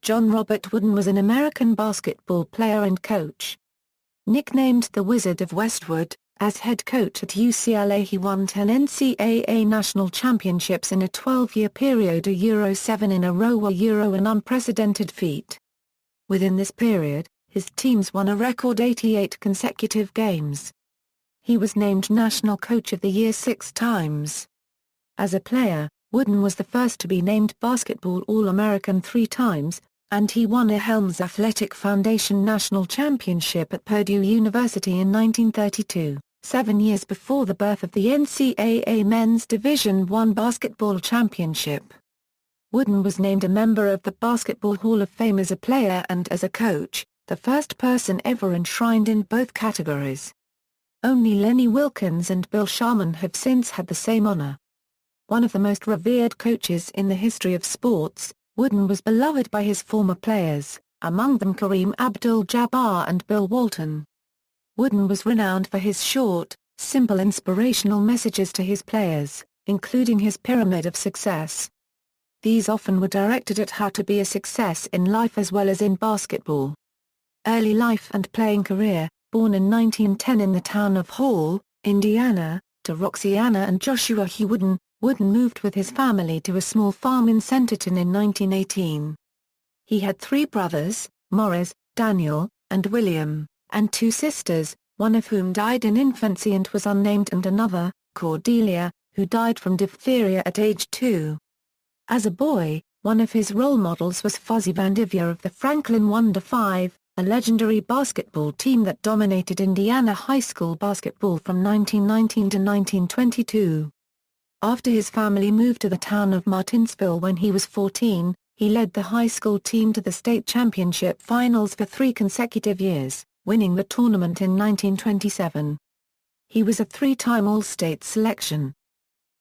John Robert Wooden was an American basketball player and coach. Nicknamed the Wizard of Westwood, as head coach at UCLA he won 10 NCAA national championships in a 12-year period, a 7 in a row, an unprecedented feat. Within this period, his teams won a record 88 consecutive games. He was named National Coach of the Year 6 times. As a player, Wooden was the first to be named Basketball All-American 3 times, and he won a Helms Athletic Foundation National Championship at Purdue University in 1932, 7 years before the birth of the NCAA Men's Division I Basketball Championship. Wooden was named a member of the Basketball Hall of Fame as a player and as a coach, the first person ever enshrined in both categories. Only Lenny Wilkens and Bill Sharman have since had the same honor. One of the most revered coaches in the history of sports, Wooden was beloved by his former players, among them Kareem Abdul-Jabbar and Bill Walton. Wooden was renowned for his short, simple inspirational messages to his players, including his Pyramid of Success. These often were directed at how to be a success in life as well as in basketball. Early life and playing career: born in 1910 in the town of Hall, Indiana, to Roxanna and Joshua Hugh Wooden, Wooden moved with his family to a small farm in Centerton in 1918. He had 3 brothers, Morris, Daniel, and William, and 2 sisters, one of whom died in infancy and was unnamed, and another, Cordelia, who died from diphtheria at age 2. As a boy, one of his role models was Fuzzy Vandivier of the Franklin Wonder Five, a legendary basketball team that dominated Indiana high school basketball from 1919 to 1922. After his family moved to the town of Martinsville when he was 14, he led the high school team to the state championship finals for 3 consecutive years, winning the tournament in 1927. He was a 3-time All-State selection.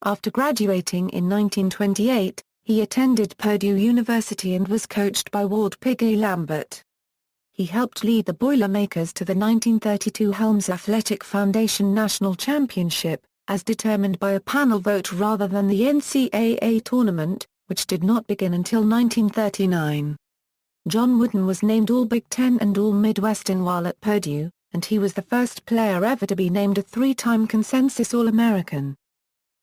After graduating in 1928, he attended Purdue University and was coached by Ward Piggy Lambert. He helped lead the Boilermakers to the 1932 Helms Athletic Foundation National Championship, as determined by a panel vote rather than the NCAA tournament, which did not begin until 1939. John Wooden was named All-Big Ten and All-Midwestern while at Purdue, and he was the first player ever to be named a 3-time consensus All-American.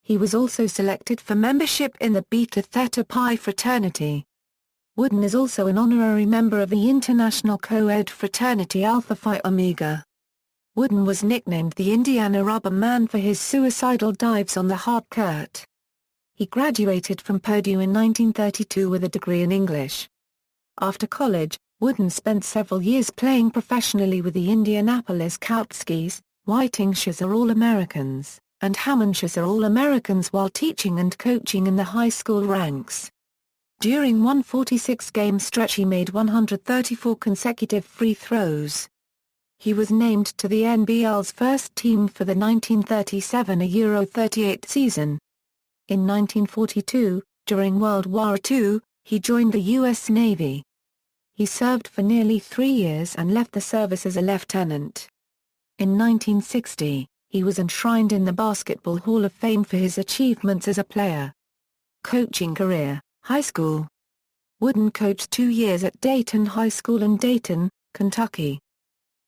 He was also selected for membership in the Beta Theta Pi fraternity. Wooden is also an honorary member of the international co-ed fraternity Alpha Phi Omega. Wooden was nicknamed the Indiana Rubber Man for his suicidal dives on the hard court. He graduated from Purdue in 1932 with a degree in English. After college, Wooden spent several years playing professionally with the Indianapolis Coutskis, Whitingshire All-Americans, and Hammondshire All-Americans while teaching and coaching in the high school ranks. During one 46-game stretch he made 134 consecutive free throws. He was named to the NBL's first team for the 1937 Euro 38 season. In 1942, during World War II, he joined the U.S. Navy. He served for nearly 3 years and left the service as a lieutenant. In 1960, he was enshrined in the Basketball Hall of Fame for his achievements as a player. Coaching career: high school. Wooden coached 2 years at Dayton High School in Dayton, Kentucky.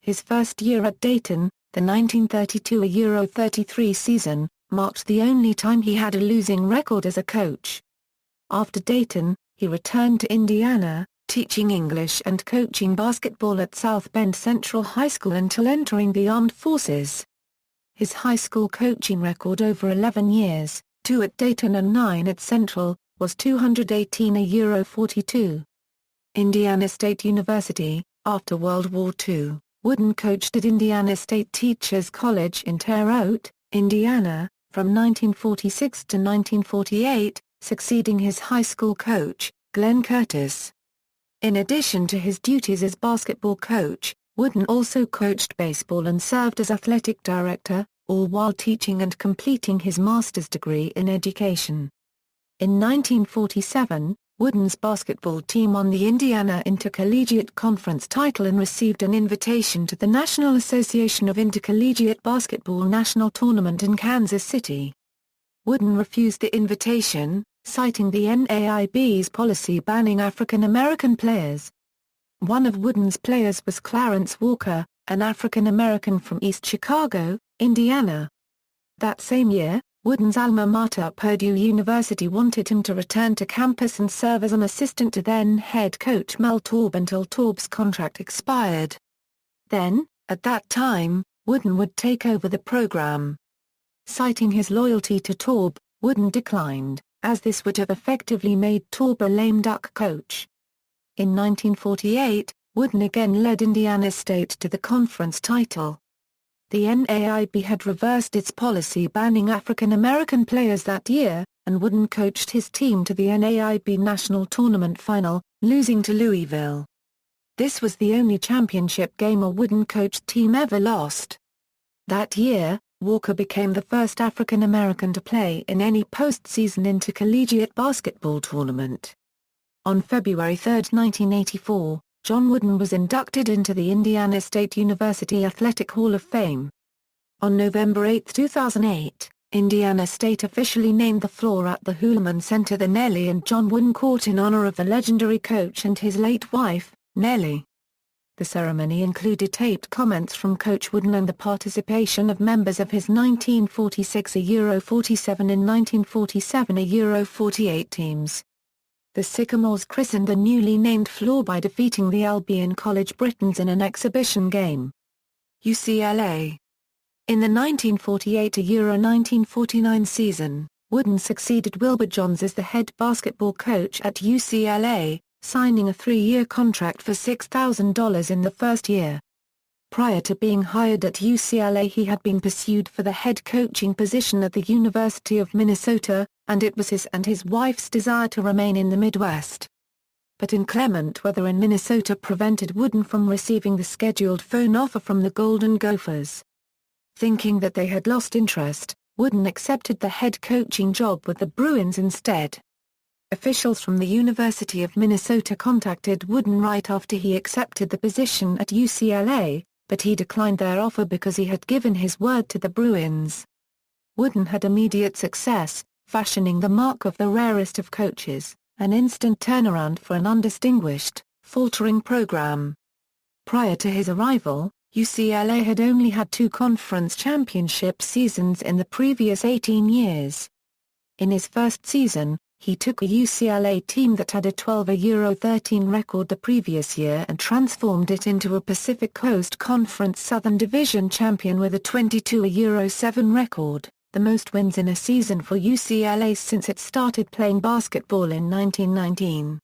His first year at Dayton, the 1932 Euro 33 season, marked the only time he had a losing record as a coach. After Dayton, he returned to Indiana, teaching English and coaching basketball at South Bend Central High School until entering the armed forces. His high school coaching record over 11 years, 2 at Dayton and 9 at Central, was 218 Euro 42. Indiana State University. After World War II, Wooden coached at Indiana State Teachers College in Terre Haute, Indiana, from 1946 to 1948, succeeding his high school coach, Glenn Curtis. In addition to his duties as basketball coach, Wooden also coached baseball and served as athletic director, all while teaching and completing his master's degree in education. In 1947, Wooden's basketball team won the Indiana Intercollegiate Conference title and received an invitation to the National Association of Intercollegiate Basketball National Tournament in Kansas City. Wooden refused the invitation, citing the NAIB's policy banning African American players. One of Wooden's players was Clarence Walker, an African American from East Chicago, Indiana. That same year, Wooden's alma mater Purdue University wanted him to return to campus and serve as an assistant to then head coach Mel Taub until Taub's contract expired. Then, at that time, Wooden would take over the program. Citing his loyalty to Taub, Wooden declined, as this would have effectively made Taub a lame duck coach. In 1948, Wooden again led Indiana State to the conference title. The NAIB had reversed its policy banning African American players that year, and Wooden coached his team to the NAIB National Tournament Final, losing to Louisville. This was the only championship game a Wooden-coached team ever lost. That year, Walker became the first African American to play in any postseason intercollegiate basketball tournament. On February 3, 1984, John Wooden was inducted into the Indiana State University Athletic Hall of Fame. On November 8, 2008, Indiana State officially named the floor at the Hulman Center the Nellie and John Wooden Court in honor of the legendary coach and his late wife, Nellie. The ceremony included taped comments from Coach Wooden and the participation of members of his 1946 Euro 47 and 1947 Euro 48 teams. The Sycamores christened the newly named floor by defeating the Albion College Britons in an exhibition game. UCLA. In the 1948 Euro 1949 season, Wooden succeeded Wilbur Johns as the head basketball coach at UCLA, signing a 3-year contract for $6,000 in the first year. Prior to being hired at UCLA, he had been pursued for the head coaching position at the University of Minnesota, and it was his and his wife's desire to remain in the Midwest. But inclement weather in Minnesota prevented Wooden from receiving the scheduled phone offer from the Golden Gophers. Thinking that they had lost interest, Wooden accepted the head coaching job with the Bruins instead. Officials from the University of Minnesota contacted Wooden right after he accepted the position at UCLA, but he declined their offer because he had given his word to the Bruins. Wooden had immediate success, fashioning the mark of the rarest of coaches, an instant turnaround for an undistinguished, faltering program. Prior to his arrival, UCLA had only had 2 conference championship seasons in the previous 18 years. In his first season, he took a UCLA team that had a 12 Euro 13 record the previous year and transformed it into a Pacific Coast Conference Southern Division champion with a 22 Euro 7 record, the most wins in a season for UCLA since it started playing basketball in 1919.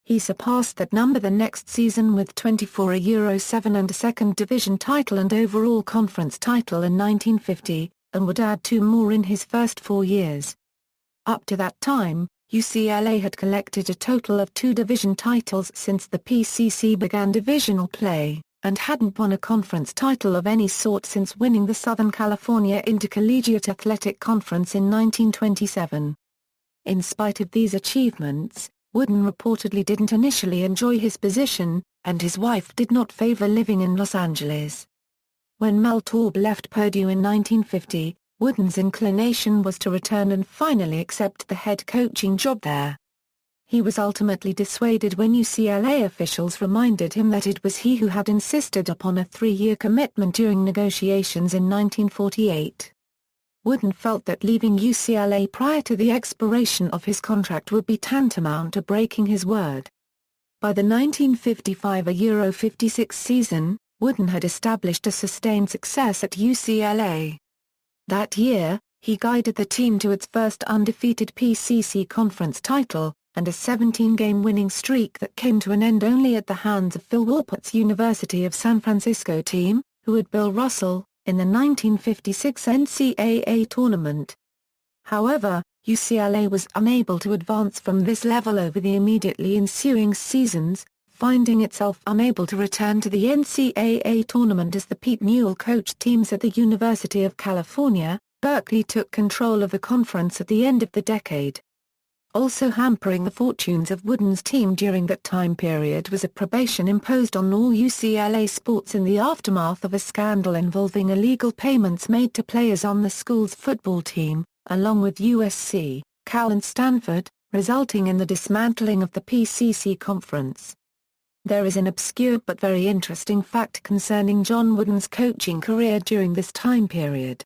He surpassed that number the next season with 24 Euro 7 and a second division title and overall conference title in 1950, and would add 2 more in his first 4 years. Up to that time, UCLA had collected a total of 2 division titles since the PCC began divisional play, and hadn't won a conference title of any sort since winning the Southern California Intercollegiate Athletic Conference in 1927. In spite of these achievements, Wooden reportedly didn't initially enjoy his position, and his wife did not favor living in Los Angeles. When Mel Taub left Purdue in 1950, Wooden's inclination was to return and finally accept the head coaching job there. He was ultimately dissuaded when UCLA officials reminded him that it was he who had insisted upon a 3-year commitment during negotiations in 1948. Wooden felt that leaving UCLA prior to the expiration of his contract would be tantamount to breaking his word. By the 1955 Euro 56 season, Wooden had established a sustained success at UCLA. That year, he guided the team to its first undefeated PCC conference title, and a 17-game winning streak that came to an end only at the hands of Phil Walpott's University of San Francisco team, who had Bill Russell, in the 1956 NCAA tournament. However, UCLA was unable to advance from this level over the immediately ensuing seasons, finding itself unable to return to the NCAA tournament as the Pete Newell coached teams at the University of California. Berkeley took control of the conference at the end of the decade. Also hampering the fortunes of Wooden's team during that time period was a probation imposed on all UCLA sports in the aftermath of a scandal involving illegal payments made to players on the school's football team, along with USC, Cal and Stanford, resulting in the dismantling of the PCC conference. There is an obscure but very interesting fact concerning John Wooden's coaching career during this time period.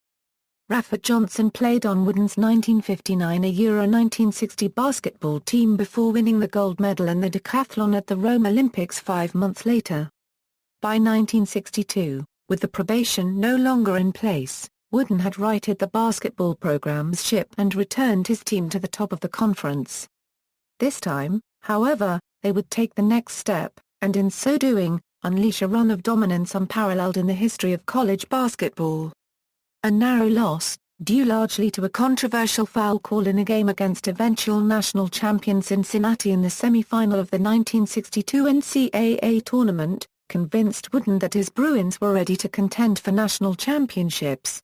Rafford Johnson played on Wooden's 1959 Euro 1960 basketball team before winning the gold medal in the decathlon at the Rome Olympics 5 months later. By 1962, with the probation no longer in place, Wooden had righted the basketball program's ship and returned his team to the top of the conference. This time, however, they would take the next step, and in so doing, unleash a run of dominance unparalleled in the history of college basketball. A narrow loss, due largely to a controversial foul call in a game against eventual national champion Cincinnati in the semi-final of the 1962 NCAA tournament, convinced Wooden that his Bruins were ready to contend for national championships.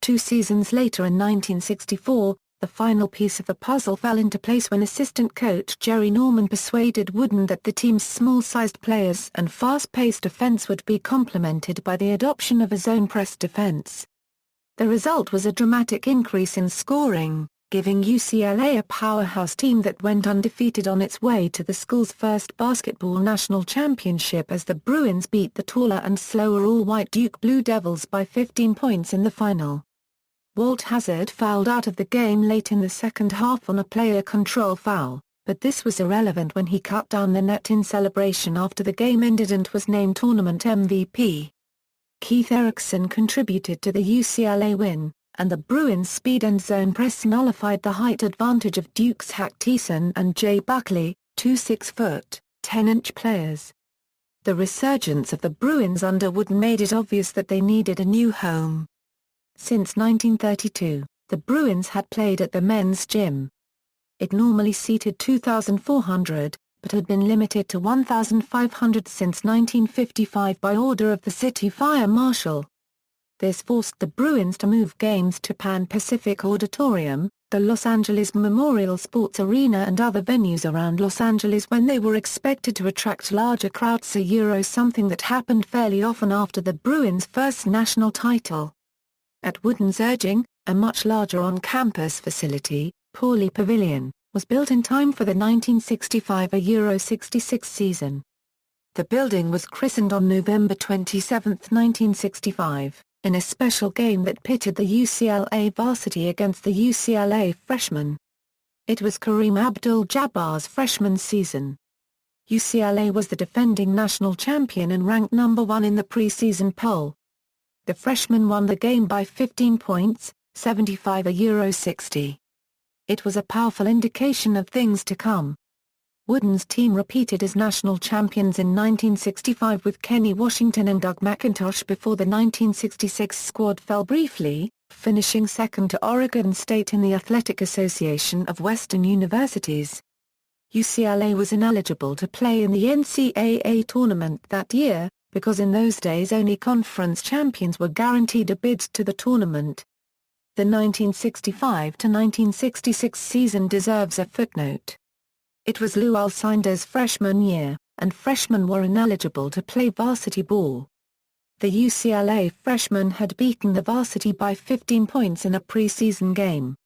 2 seasons later in 1964, the final piece of the puzzle fell into place when assistant coach Jerry Norman persuaded Wooden that the team's small-sized players and fast-paced offense would be complemented by the adoption of a zone press defense. The result was a dramatic increase in scoring, giving UCLA a powerhouse team that went undefeated on its way to the school's first basketball national championship as the Bruins beat the taller and slower all-white Duke Blue Devils by 15 points in the final. Walt Hazzard fouled out of the game late in the second half on a player control foul, but this was irrelevant when he cut down the net in celebration after the game ended and was named tournament MVP. Keith Erickson contributed to the UCLA win, and the Bruins' speed and zone press nullified the height advantage of Duke's Hack Thiessen and Jay Buckley, 2 6-foot, 10-inch players. The resurgence of the Bruins under Wooden made it obvious that they needed a new home. Since 1932, the Bruins had played at the men's gym. It normally seated 2,400, but had been limited to 1,500 since 1955 by order of the city fire marshal. This forced the Bruins to move games to Pan Pacific Auditorium, the Los Angeles Memorial Sports Arena and other venues around Los Angeles when they were expected to attract larger crowds, something that happened fairly often after the Bruins' first national title. At Wooden's urging, a much larger on-campus facility, Pauley Pavilion, was built in time for the 1965 Euro 66 season. The building was christened on November 27, 1965, in a special game that pitted the UCLA varsity against the UCLA freshmen. It was Kareem Abdul-Jabbar's freshman season. UCLA was the defending national champion and ranked number 1 in the preseason poll. The freshmen won the game by 15 points, 75-60. It was a powerful indication of things to come. Wooden's team repeated as national champions in 1965 with Kenny Washington and Doug McIntosh before the 1966 squad fell briefly, finishing second to Oregon State in the Athletic Association of Western Universities. UCLA was ineligible to play in the NCAA tournament that year, because in those days only conference champions were guaranteed a bid to the tournament. The 1965-1966 season deserves a footnote. It was Lou Alcindor's freshman year, and freshmen were ineligible to play varsity ball. The UCLA freshmen had beaten the varsity by 15 points in a preseason game.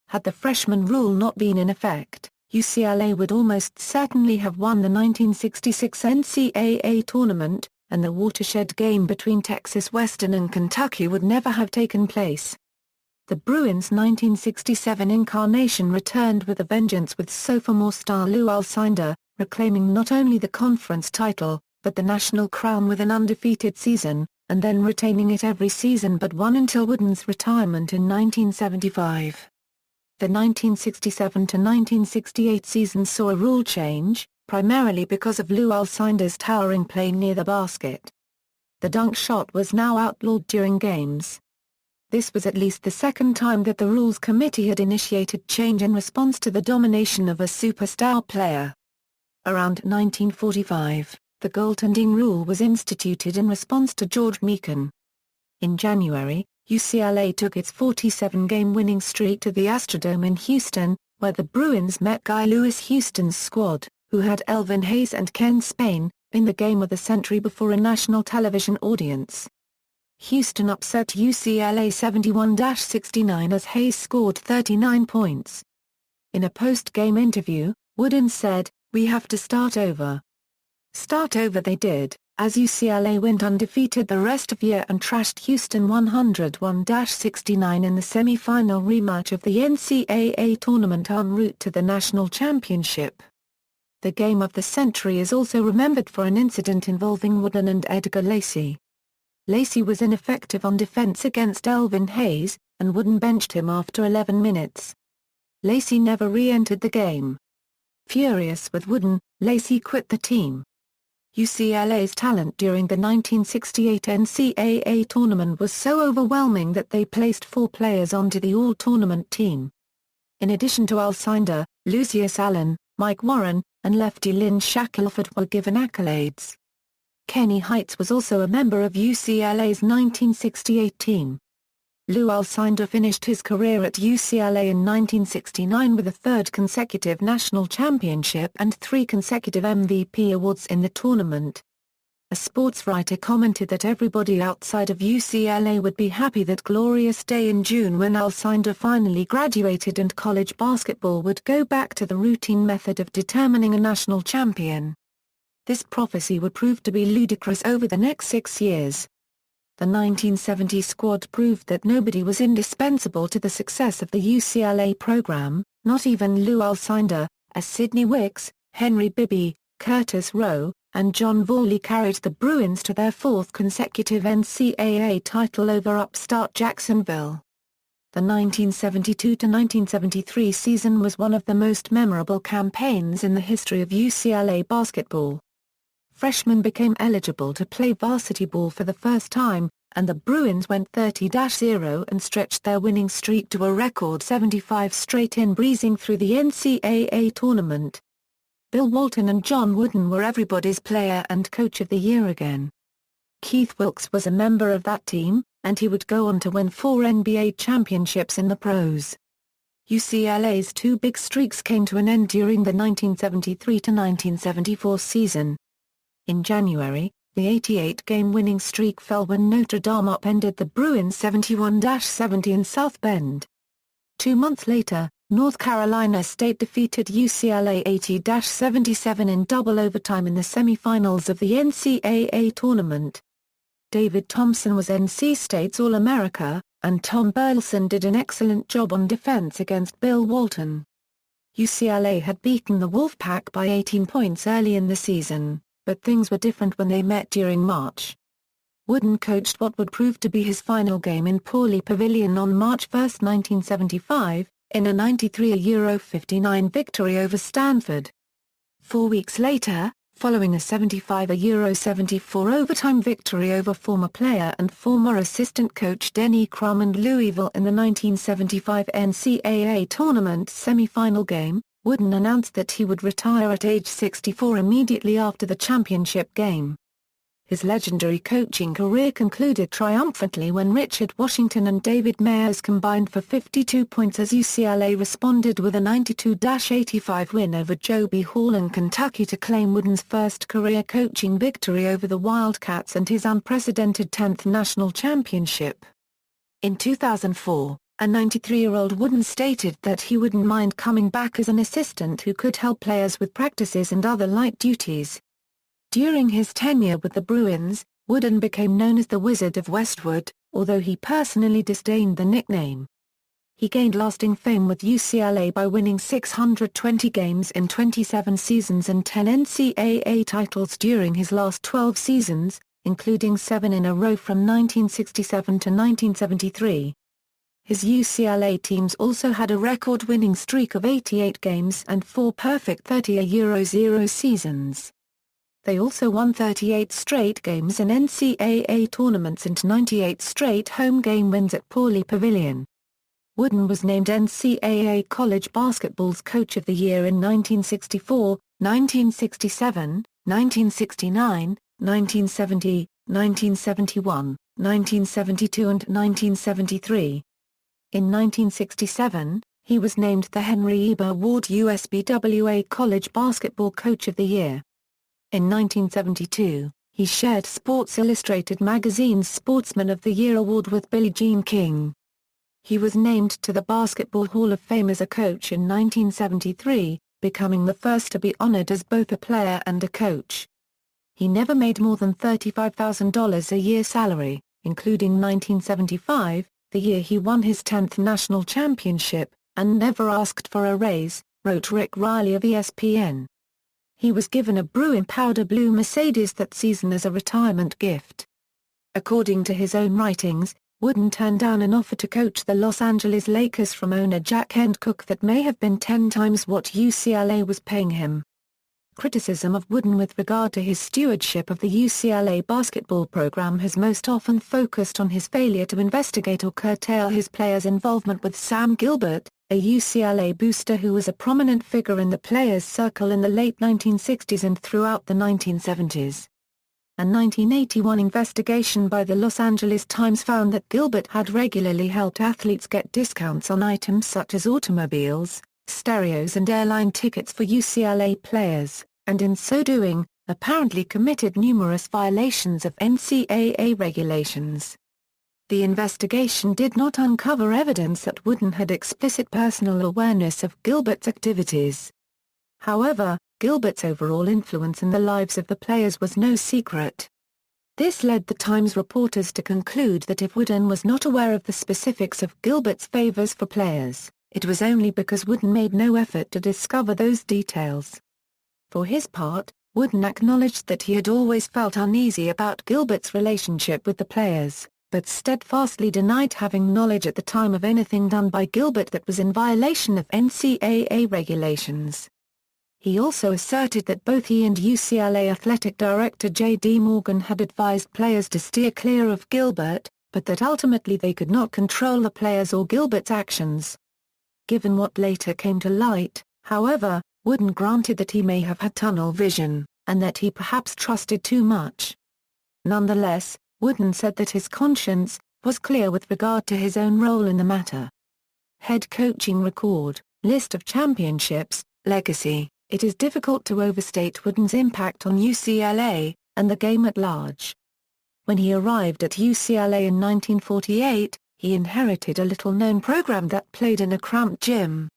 Had the freshman rule not been in effect, UCLA would almost certainly have won the 1966 NCAA tournament, and the watershed game between Texas Western and Kentucky would never have taken place. The Bruins' 1967 incarnation returned with a vengeance with sophomore star Lou Alcindor, reclaiming not only the conference title, but the national crown with an undefeated season, and then retaining it every season but one until Wooden's retirement in 1975. The 1967-1968 season saw a rule change, primarily because of Lou Alcindor's towering play near the basket. The dunk shot was now outlawed during games. This was at least the second time that the Rules Committee had initiated change in response to the domination of a superstar player. Around 1945, the goaltending rule was instituted in response to George Meekin. In January, UCLA took its 47-game winning streak to the Astrodome in Houston, where the Bruins met Guy Lewis Houston's squad, who had Elvin Hayes and Ken Spain, in the game of the century before a national television audience. Houston upset UCLA 71-69 as Hayes scored 39 points. In a post-game interview, Wooden said, "We have to start over." Start over they did, as UCLA went undefeated the rest of year and trashed Houston 101-69 in the semi-final rematch of the NCAA tournament en route to the national championship. The game of the century is also remembered for an incident involving Wooden and Edgar Lacey. Lacey was ineffective on defense against Elvin Hayes, and Wooden benched him after 11 minutes. Lacey never re-entered the game. Furious with Wooden, Lacey quit the team. UCLA's talent during the 1968 NCAA tournament was so overwhelming that they placed 4 players onto the all-tournament team. In addition to Alcindor, Lucius Allen, Mike Warren, and lefty Lynn Shackelford were given accolades. Kenny Heights was also a member of UCLA's 1968 team. Lou Alcindor finished his career at UCLA in 1969 with a 3rd consecutive national championship and 3 consecutive MVP awards in the tournament. A sports writer commented that everybody outside of UCLA would be happy that glorious day in June when Alcindor finally graduated and college basketball would go back to the routine method of determining a national champion. This prophecy would prove to be ludicrous over the next 6 years. The 1970 squad proved that nobody was indispensable to the success of the UCLA program, not even Lou Alcindor, as Sidney Wicks, Henry Bibby, Curtis Rowe, and John Vorley carried the Bruins to their 4th consecutive NCAA title over upstart Jacksonville. The 1972-1973 season was one of the most memorable campaigns in the history of UCLA basketball. Freshmen became eligible to play varsity ball for the first time, and the Bruins went 30-0 and stretched their winning streak to a record 75 straight in, breezing through the NCAA tournament. Bill Walton and John Wooden were everybody's player and coach of the year again. Keith Wilkes was a member of that team, and he would go on to win 4 NBA championships in the pros. UCLA's 2 big streaks came to an end during the 1973-1974 season. In January, the 88-game winning streak fell when Notre Dame upended the Bruins 71-70 in South Bend. 2 months later, North Carolina State defeated UCLA 80-77 in double overtime in the semifinals of the NCAA tournament. David Thompson was NC State's All-America, and Tom Burleson did an excellent job on defense against Bill Walton. UCLA had beaten the Wolfpack by 18 points early in the season, but things were different when they met during March. Wooden coached what would prove to be his final game in Pauley Pavilion on March 1, 1975, in a 93-59 victory over Stanford. 4 weeks later, following a 75-74 overtime victory over former player and former assistant coach Denny Crum and Louisville in the 1975 NCAA tournament semifinal game, Wooden announced that he would retire at age 64 immediately after the championship game. His legendary coaching career concluded triumphantly when Richard Washington and David Mayers combined for 52 points as UCLA responded with a 92-85 win over Joe B. Hall and Kentucky to claim Wooden's first career coaching victory over the Wildcats and his unprecedented 10th national championship. In 2004, a 93-year-old Wooden stated that he wouldn't mind coming back as an assistant who could help players with practices and other light duties. During his tenure with the Bruins, Wooden became known as the Wizard of Westwood, although he personally disdained the nickname. He gained lasting fame with UCLA by winning 620 games in 27 seasons and 10 NCAA titles during his last 12 seasons, including 7 in a row from 1967 to 1973. His UCLA teams also had a record-winning streak of 88 games and 4 perfect 30-0 seasons. They also won 38 straight games in NCAA tournaments and 98 straight home game wins at Pauley Pavilion. Wooden was named NCAA College Basketball's Coach of the Year in 1964, 1967, 1969, 1970, 1971, 1972 and 1973. In 1967, he was named the Henry Eber Award USBWA College Basketball Coach of the Year. In 1972, he shared Sports Illustrated magazine's Sportsman of the Year award with Billie Jean King. He was named to the Basketball Hall of Fame as a coach in 1973, becoming the first to be honored as both a player and a coach. He never made more than $35,000 a year salary, including 1975, the year he won his 10th national championship, and never asked for a raise, wrote Rick Riley of ESPN. He was given a Bruin powder blue Mercedes that season as a retirement gift. According to his own writings, Wooden turned down an offer to coach the Los Angeles Lakers from owner Jack Cook that may have been 10 times what UCLA was paying him. Criticism of Wooden with regard to his stewardship of the UCLA basketball program has most often focused on his failure to investigate or curtail his players' involvement with Sam Gilbert, a UCLA booster who was a prominent figure in the players' circle in the late 1960s and throughout the 1970s. A 1981 investigation by the Los Angeles Times found that Gilbert had regularly helped athletes get discounts on items such as automobiles, stereos and airline tickets for UCLA players, and in so doing, apparently committed numerous violations of NCAA regulations. The investigation did not uncover evidence that Wooden had explicit personal awareness of Gilbert's activities. However, Gilbert's overall influence in the lives of the players was no secret. This led the Times reporters to conclude that if Wooden was not aware of the specifics of Gilbert's favors for players, it was only because Wooden made no effort to discover those details. For his part, Wooden acknowledged that he had always felt uneasy about Gilbert's relationship with the players, but steadfastly denied having knowledge at the time of anything done by Gilbert that was in violation of NCAA regulations. He also asserted that both he and UCLA athletic director J.D. Morgan had advised players to steer clear of Gilbert, but that ultimately they could not control the players or Gilbert's actions. Given what later came to light, however, Wooden granted that he may have had tunnel vision, and that he perhaps trusted too much. Nonetheless, Wooden said that his conscience was clear with regard to his own role in the matter. Head coaching record, list of championships, legacy. It is difficult to overstate Wooden's impact on UCLA, and the game at large. When he arrived at UCLA in 1948, he inherited a little-known program that played in a cramped gym.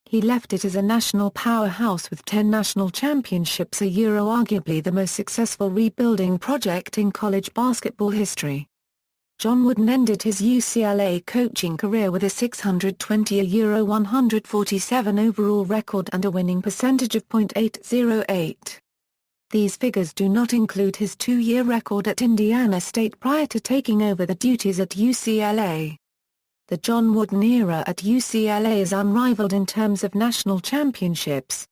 He left it as a national powerhouse with 10 national championships, arguably the most successful rebuilding project in college basketball history. John Wooden ended his UCLA coaching career with a 620 147 overall record and a winning percentage of .808. These figures do not include his 2-year record at Indiana State prior to taking over the duties at UCLA. The John Wooden era at UCLA is unrivaled in terms of national championships.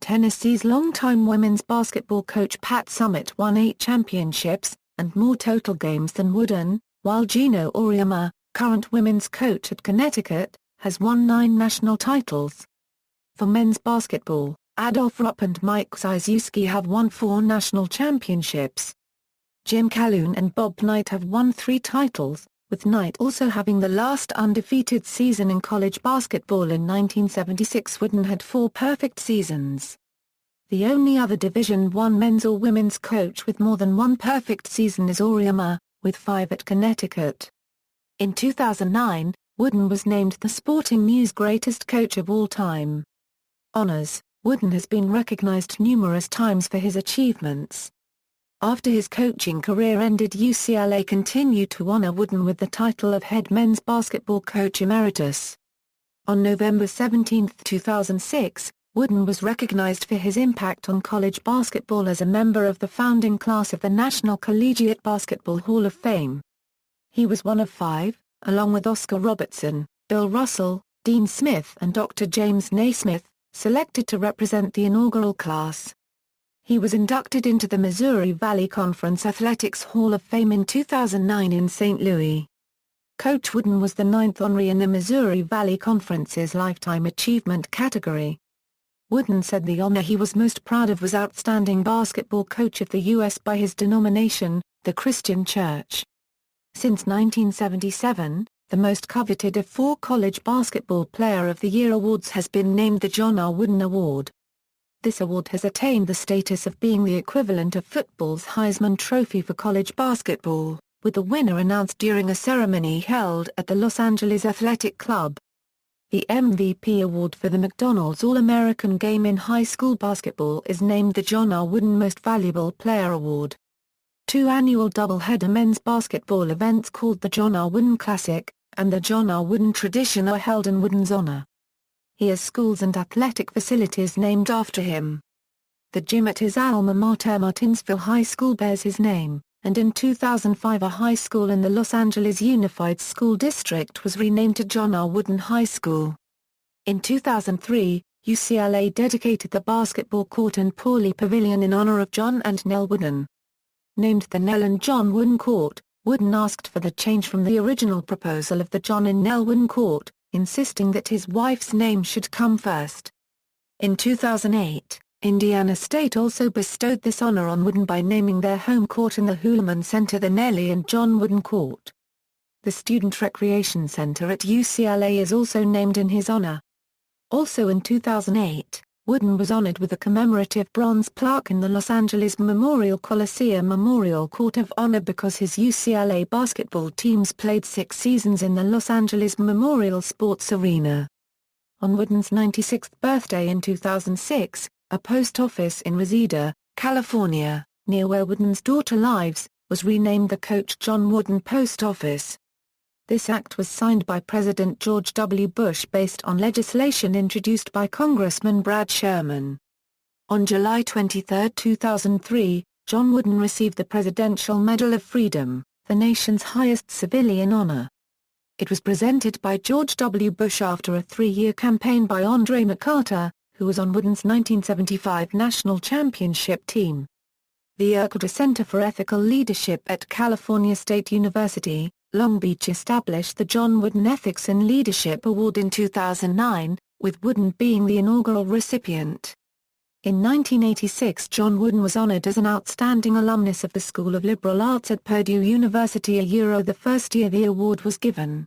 Tennessee's longtime women's basketball coach Pat Summitt won 8 championships, and more total games than Wooden, while Gino Auriemma, current women's coach at Connecticut, has won 9 national titles. For men's basketball, Adolph Rupp and Mike Krzyzewski have won 4 national championships. Jim Calhoun and Bob Knight have won 3 titles, with Knight also having the last undefeated season in college basketball in 1976. Wooden had 4 perfect seasons. The only other Division I men's or women's coach with more than 1 perfect season is Auriemma, with 5 at Connecticut. In 2009, Wooden was named the Sporting News Greatest Coach of All Time. Honors: Wooden has been recognized numerous times for his achievements. After his coaching career ended, UCLA continued to honor Wooden with the title of head men's basketball coach emeritus. On November 17, 2006, Wooden was recognized for his impact on college basketball as a member of the founding class of the National Collegiate Basketball Hall of Fame. He was one of 5, along with Oscar Robertson, Bill Russell, Dean Smith and Dr. James Naismith, selected to represent the inaugural class. He was inducted into the Missouri Valley Conference Athletics Hall of Fame in 2009 in St. Louis. Coach Wooden was the 9th honoree in the Missouri Valley Conference's Lifetime Achievement category. Wooden said the honor he was most proud of was Outstanding Basketball Coach of the U.S. by his denomination, the Christian Church. Since 1977, the most coveted of 4 College Basketball Player of the Year awards has been named the John R. Wooden Award. This award has attained the status of being the equivalent of football's Heisman Trophy for college basketball, with the winner announced during a ceremony held at the Los Angeles Athletic Club. The MVP award for the McDonald's All-American Game in high school basketball is named the John R. Wooden Most Valuable Player Award. Two annual doubleheader men's basketball events called the John R. Wooden Classic and the John R. Wooden Tradition are held in Wooden's honor. He has schools and athletic facilities named after him. The gym at his alma mater Martinsville High School bears his name, and in 2005 a high school in the Los Angeles Unified School District was renamed to John R. Wooden High School. In 2003, UCLA dedicated the basketball court and Pauley Pavilion in honor of John and Nell Wooden. Named the Nell and John Wooden Court, Wooden asked for the change from the original proposal of the John and Nell Wooden Court, insisting that his wife's name should come first. In 2008, Indiana State also bestowed this honor on Wooden by naming their home court in the Hulaman Center the Nellie and John Wooden Court. The Student Recreation Center at UCLA is also named in his honor. Also in 2008, Wooden was honored with a commemorative bronze plaque in the Los Angeles Memorial Coliseum Memorial Court of Honor because his UCLA basketball teams played 6 seasons in the Los Angeles Memorial Sports Arena. On Wooden's 96th birthday in 2006, a post office in Reseda, California, near where Wooden's daughter lives, was renamed the Coach John Wooden Post Office. This act was signed by President George W. Bush based on legislation introduced by Congressman Brad Sharman. On July 23, 2003, John Wooden received the Presidential Medal of Freedom, the nation's highest civilian honor. It was presented by George W. Bush after a 3-year campaign by Andre McCarter, who was on Wooden's 1975 national championship team. The Urquhart Center for Ethical Leadership at California State University, Long Beach established the John Wooden Ethics in Leadership Award in 2009, with Wooden being the inaugural recipient. In 1986 John Wooden was honored as an outstanding alumnus of the School of Liberal Arts at Purdue University the first year the award was given.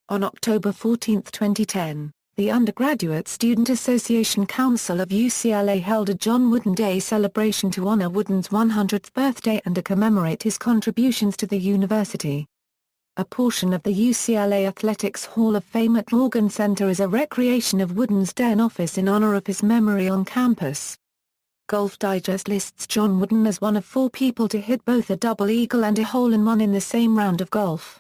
On October 14, 2010, the Undergraduate Student Association Council of UCLA held a John Wooden Day celebration to honor Wooden's 100th birthday and to commemorate his contributions to the university. A portion of the UCLA Athletics Hall of Fame at Morgan Center is a recreation of Wooden's den office in honor of his memory on campus. Golf Digest lists John Wooden as one of 4 people to hit both a double eagle and a hole-in-one in the same round of golf.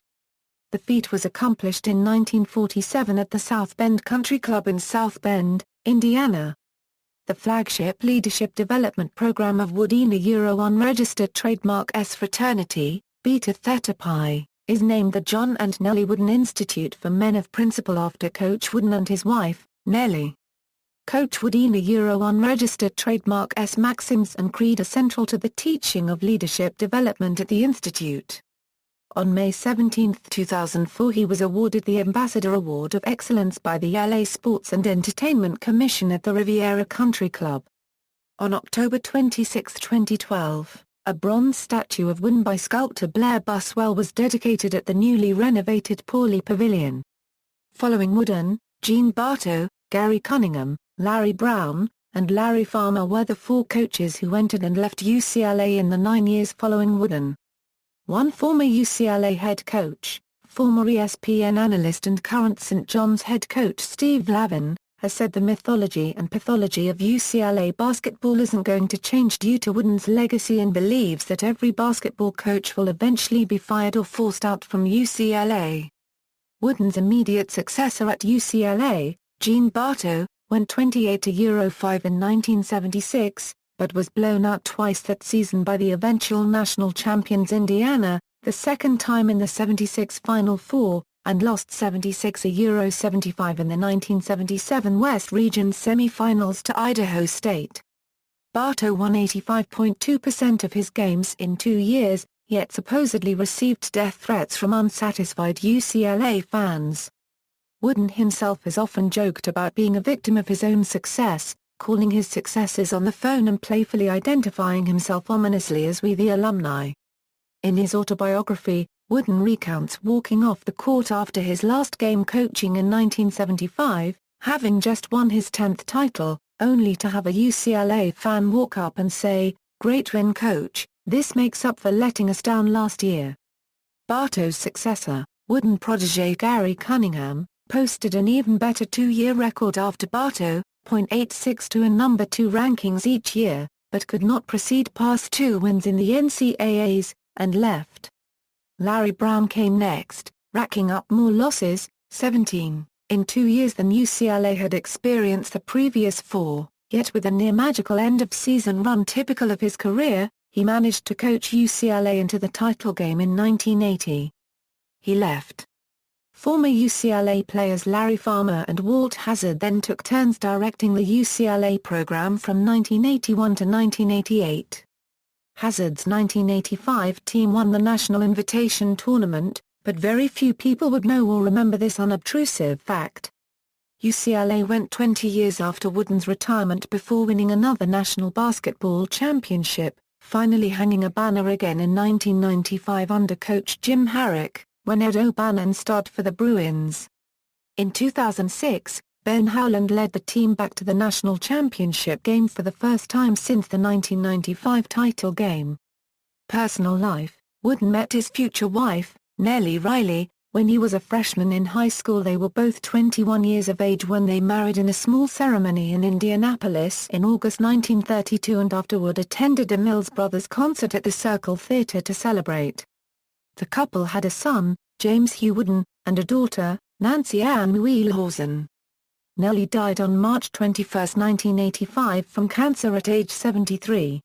The feat was accomplished in 1947 at the South Bend Country Club in South Bend, Indiana. The flagship leadership development program of Woodena unregistered trademark S fraternity, Beta Theta Pi, is named the John and Nellie Wooden Institute for Men of Principle after Coach Wooden and his wife, Nellie. Coach Woodena unregistered trademark S maxims and creed are central to the teaching of leadership development at the Institute. On May 17, 2004 he was awarded the Ambassador Award of Excellence by the LA Sports and Entertainment Commission at the Riviera Country Club. On October 26, 2012, a bronze statue of Wooden by sculptor Blair Buswell was dedicated at the newly renovated Pauley Pavilion. Following Wooden, Gene Bartow, Gary Cunningham, Larry Brown, and Larry Farmer were the 4 coaches who entered and left UCLA in the 9 years following Wooden. One former UCLA head coach, former ESPN analyst and current St. John's head coach Steve Lavin, has said the mythology and pathology of UCLA basketball isn't going to change due to Wooden's legacy and believes that every basketball coach will eventually be fired or forced out from UCLA. Wooden's immediate successor at UCLA, Gene Bartow, went 28-5 in 1976, but was blown out twice that season by the eventual national champions Indiana, the second time in the '76 Final Four, and lost 76-75 in the 1977 West Region semi-finals to Idaho State. Bartow won 85.2% of his games in 2 years, yet supposedly received death threats from unsatisfied UCLA fans. Wooden himself has often joked about being a victim of his own success, calling his successes on the phone and playfully identifying himself ominously as "we the alumni." In his autobiography, Wooden recounts walking off the court after his last game coaching in 1975, having just won his 10th title, only to have a UCLA fan walk up and say, "Great win, coach, this makes up for letting us down last year." Bartow's successor, Wooden protege Gary Cunningham, posted an even better two-year record after Bartow, .862 in number 2 rankings each year, but could not proceed past 2 wins in the NCAAs, and left. Larry Brown came next, racking up more losses, 17, in 2 years than UCLA had experienced the previous 4, yet with a near-magical end-of-season run typical of his career, he managed to coach UCLA into the title game in 1980. He left. Former UCLA players Larry Farmer and Walt Hazzard then took turns directing the UCLA program from 1981 to 1988. Hazzard's 1985 team won the National Invitation Tournament, but very few people would know or remember this unobtrusive fact. UCLA went 20 years after Wooden's retirement before winning another national basketball championship, finally hanging a banner again in 1995 under coach Jim Harrick, when Ed O'Bannon starred for the Bruins. In 2006, Ben Howland led the team back to the national championship game for the first time since the 1995 title game. Personal life: Wooden met his future wife, Nellie Riley, when he was a freshman in high school. They were both 21 years of age when they married in a small ceremony in Indianapolis in August 1932 and afterward attended a Mills Brothers concert at the Circle Theatre to celebrate. The couple had a son, James Hugh Wooden, and a daughter, Nancy Ann Wheelhausen. Nellie died on March 21, 1985 from cancer at age 73.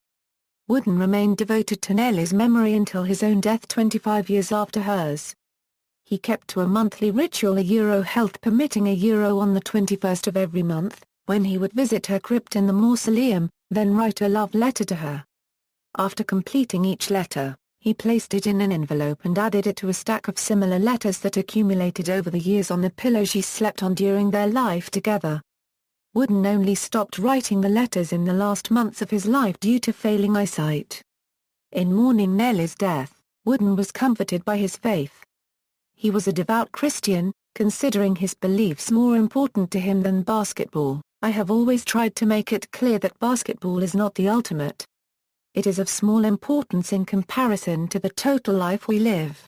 Wooden remained devoted to Nellie's memory until his own death 25 years after hers. He kept to a monthly ritual, health permitting, on the 21st of every month, when he would visit her crypt in the mausoleum, then write a love letter to her. After completing each letter, he placed it in an envelope and added it to a stack of similar letters that accumulated over the years on the pillow she slept on during their life together. Wooden only stopped writing the letters in the last months of his life due to failing eyesight. In mourning Nellie's death, Wooden was comforted by his faith. He was a devout Christian, considering his beliefs more important to him than basketball. "I have always tried to make it clear that basketball is not the ultimate. It is of small importance in comparison to the total life we live.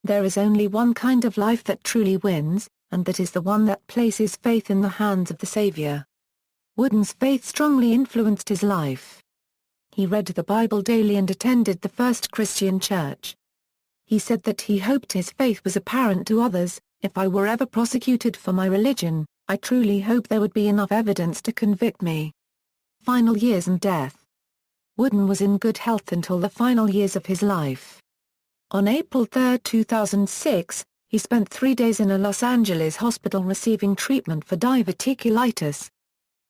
There is only one kind of life that truly wins, and that is the one that places faith in the hands of the Savior." Wooden's faith strongly influenced his life. He read the Bible daily and attended the First Christian Church. He said that he hoped his faith was apparent to others. "If I were ever prosecuted for my religion, I truly hope there would be enough evidence to convict me." Final years and death. Wooden was in good health until the final years of his life. On April 3, 2006, he spent 3 days in a Los Angeles hospital receiving treatment for diverticulitis.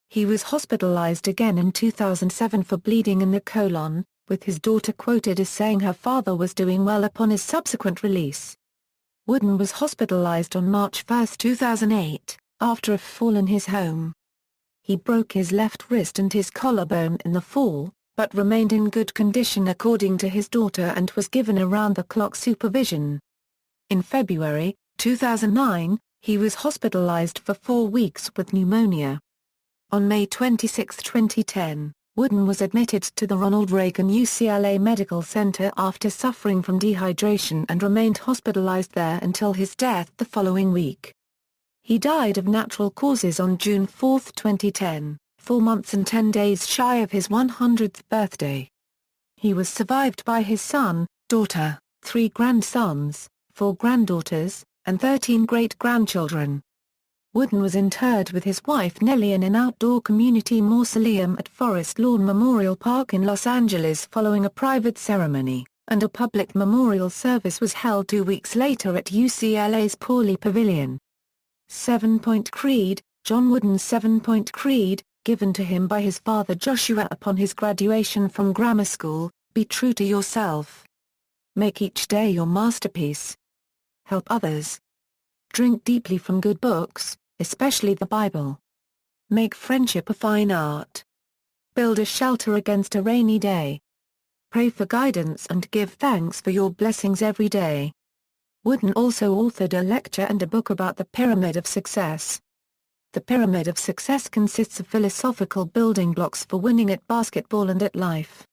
He was hospitalized again in 2007 for bleeding in the colon, with his daughter quoted as saying her father was doing well upon his subsequent release. Wooden was hospitalized on March 1, 2008, after a fall in his home. He broke his left wrist and his collarbone in the fall, but remained in good condition according to his daughter and was given around-the-clock supervision. In February 2009, he was hospitalized for 4 weeks with pneumonia. On May 26, 2010, Wooden was admitted to the Ronald Reagan UCLA Medical Center after suffering from dehydration and remained hospitalized there until his death the following week. He died of natural causes on June 4, 2010, 4 months and 10 days shy of his 100th birthday. He was survived by his son, daughter, 3 grandsons, 4 granddaughters, and 13 great-grandchildren. Wooden was interred with his wife Nellie in an outdoor community mausoleum at Forest Lawn Memorial Park in Los Angeles following a private ceremony, and a public memorial service was held 2 weeks later at UCLA's Pauley Pavilion. 7-Point Creed. John Wooden's 7-Point Creed, given to him by his father Joshua upon his graduation from grammar school: "Be true to yourself. Make each day your masterpiece. Help others. Drink deeply from good books, especially the Bible. Make friendship a fine art. Build a shelter against a rainy day. Pray for guidance and give thanks for your blessings every day." Wooden also authored a lecture and a book about the Pyramid of Success. The Pyramid of Success consists of philosophical building blocks for winning at basketball and at life.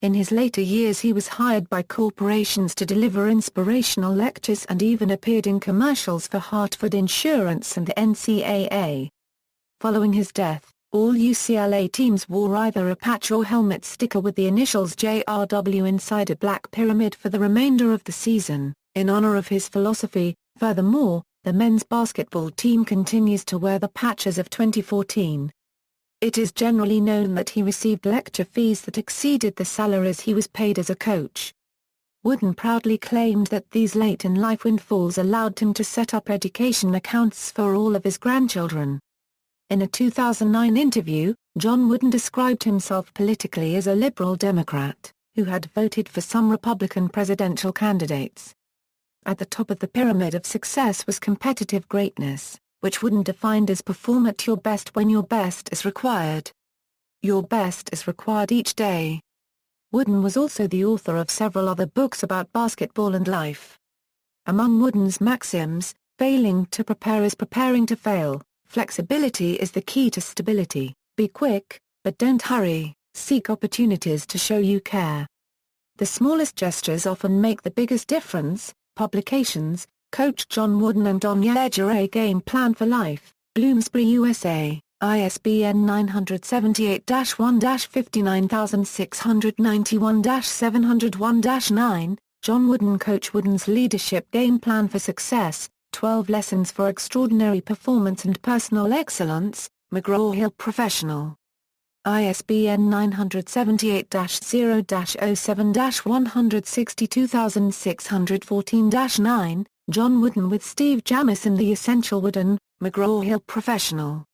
In his later years he was hired by corporations to deliver inspirational lectures and even appeared in commercials for Hartford Insurance and the NCAA. Following his death, all UCLA teams wore either a patch or helmet sticker with the initials JRW inside a black pyramid for the remainder of the season, in honor of his philosophy. Furthermore, the men's basketball team continues to wear the patch as of 2014. It is generally known that he received lecture fees that exceeded the salaries he was paid as a coach. Wooden proudly claimed that these late-in-life windfalls allowed him to set up education accounts for all of his grandchildren. In a 2009 interview, John Wooden described himself politically as a liberal Democrat, who had voted for some Republican presidential candidates. At the top of the pyramid of success was competitive greatness, which Wooden defined as perform at your best when your best is required. Your best is required each day. Wooden was also the author of several other books about basketball and life. Among Wooden's maxims, failing to prepare is preparing to fail, flexibility is the key to stability, be quick, but don't hurry, seek opportunities to show you care. The smallest gestures often make the biggest difference. Publications, Coach John Wooden and On Yeager A Game Plan for Life, Bloomsbury, USA, ISBN 978-1-59691-701-9, John Wooden. Coach Wooden's Leadership Game Plan for Success, 12 Lessons for Extraordinary Performance and Personal Excellence, McGraw-Hill Professional. ISBN 978-0-07-162614-9, John Wooden with Steve Jamison. The Essential Wooden, McGraw-Hill Professional.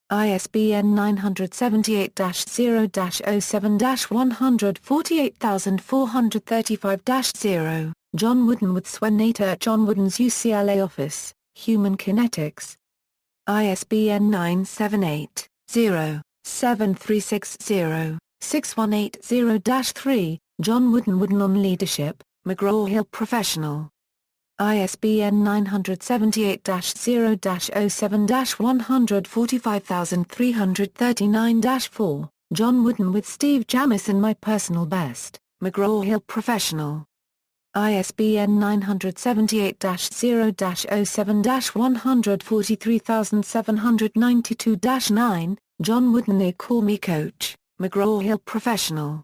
ISBN 978-0-07-148435-0, John Wooden with Swen Nater at John Wooden's UCLA office, Human Kinetics. ISBN 978-0-7360-6180-3, John Wooden. Wooden on Leadership, McGraw-Hill Professional. ISBN 978-0-07-145339-4, John Wooden with Steve Jamison. My Personal Best, McGraw-Hill Professional. ISBN 978-0-07-143792-9, John Wooden. They Call Me Coach, McGraw-Hill Professional.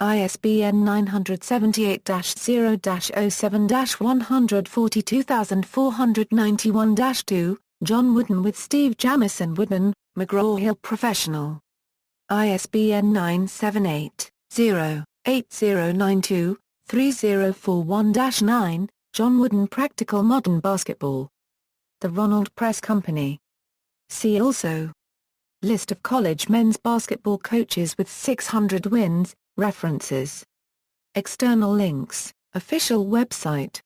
ISBN 978-0-07-142491-2, John Wooden with Steve Jamison. Wooden, McGraw-Hill Professional. ISBN 978-0-8092-3041-9, John Wooden. Practical Modern Basketball. The Ronald Press Company. See also: List of college men's basketball coaches with 600 wins. References. External links, official website.